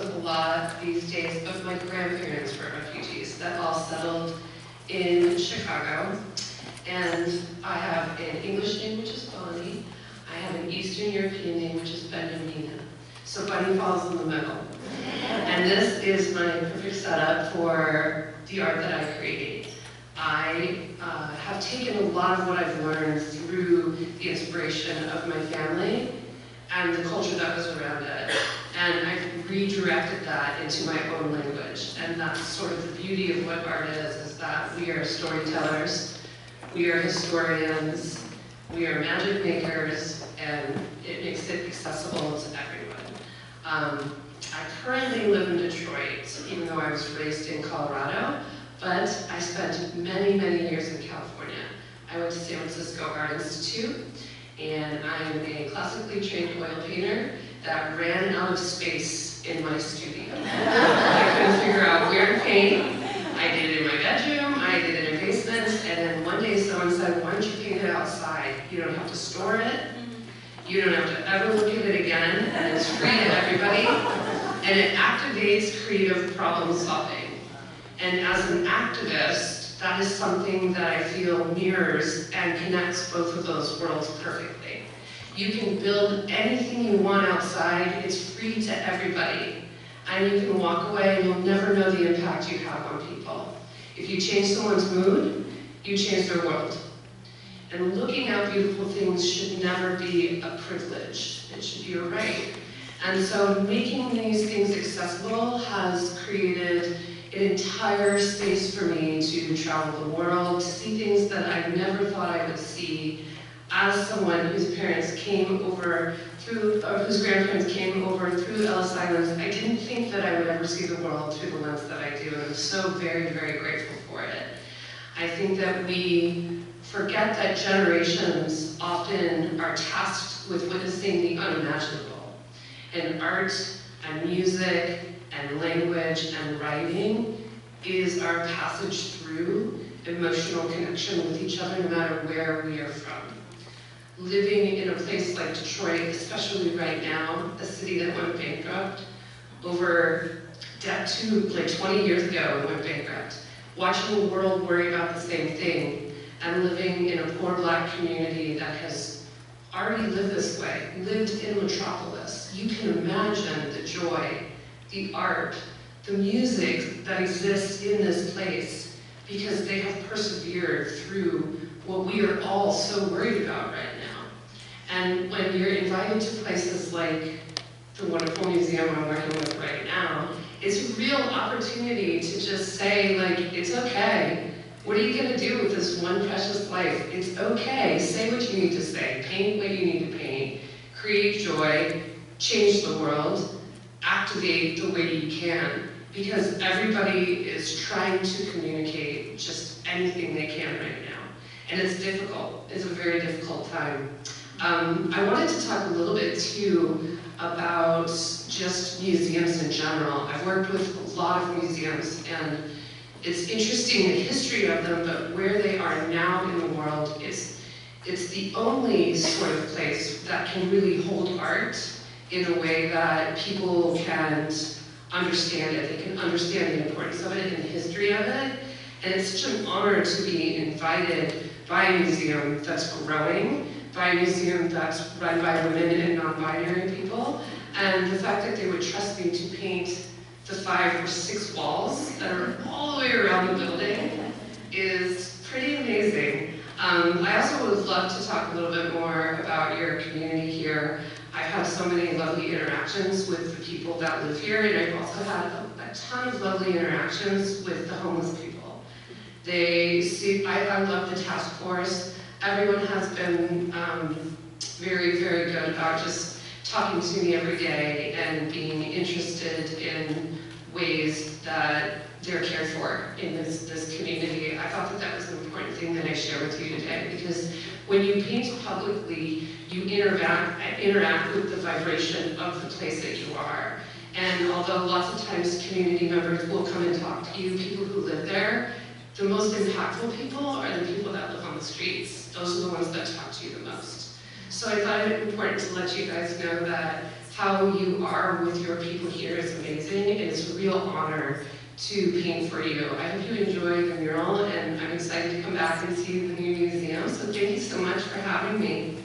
up a lot these days, but my grandparents were refugees that all settled in Chicago. And I have an English name, which is Bunnie. I have an Eastern European name, which is Benjamina. So Bunnie falls in the middle. And this is my perfect setup for the art that I create. I have taken a lot of what I've learned through the inspiration of my family and the culture that was around it. And I've redirected that into my own language. And that's sort of the beauty of what art is that we are storytellers, we are historians, we are magic makers, and it makes it accessible to everyone. I currently live in Detroit, even though I was raised in Colorado, but I spent many, many years in California. I went to San Francisco Art Institute, and I am a classically trained oil painter that ran out of space in my studio. I couldn't figure out where to paint. I did it in my bedroom, I did it in basements, and then one day someone said, why don't you paint it outside? You don't have to store it, you don't have to ever look at it again, and it's free to everybody, and it activates creative problem solving. And as an activist, that is something that I feel mirrors and connects both of those worlds perfectly. You can build anything you want outside, it's free to everybody. And you can walk away and you'll never know the impact you have on people. If you change someone's mood, you change their world. And looking at beautiful things should never be a privilege, it should be a right. And so making these things accessible has created an entire space for me to travel the world, to see things that I never thought I would see as someone whose parents came over through, or whose grandparents came over through Ellis Island. I didn't think that I would ever see the world through the lens that I do, and I'm so very, very grateful for it. I think that we forget that generations often are tasked with witnessing the unimaginable. And art and music and language and writing is our passage through emotional connection with each other no matter where we are from. Living in a place like Detroit, especially right now, a city that went bankrupt over debt to like 20 years ago and went bankrupt, watching the world worry about the same thing, and living in a poor Black community that has already lived this way, lived in Metropolis. You can imagine the joy, the art, the music that exists in this place because they have persevered through what we are all so worried about right now. And when you're invited to places like the wonderful museum I'm working with right now, it's a real opportunity to just say, like, it's okay. What are you gonna do with this one precious life? It's okay, say what you need to say, paint what you need to paint, create joy, change the world, activate the way you can, because everybody is trying to communicate just anything they can right now. And it's difficult, it's a very difficult time. I wanted to talk a little bit too about just museums in general. I've worked with a lot of museums, and it's interesting the history of them, but where they are now in the world, it's the only sort of place that can really hold art in a way that people can understand it. They can understand the importance of it and the history of it. And it's such an honor to be invited by a museum that's growing, by a museum that's run by women and non-binary people. And the fact that they would trust me to paint the 5 or 6 walls that are all the way around the building is pretty amazing. I also would love to talk a little bit more about your community here. I've had so many lovely interactions with the people that live here, and I've also had a ton of lovely interactions with the homeless people. I love the task force. Everyone has been very, very good about just talking to me every day and being interested in ways that they're cared for in this community. I thought that that was an important thing that I share with you today, because when you paint publicly, you interact with the vibration of the place that you are. And although lots of times community members will come and talk to you, people who live there, the most impactful people are the people that live on the streets. Those are the ones that talk to you the most. So I thought it important to let you guys know that how you are with your people here is amazing, and it's a real honor to paint for you. I hope you enjoy the mural, and I'm excited to come back and see the new museum, so thank you so much for having me.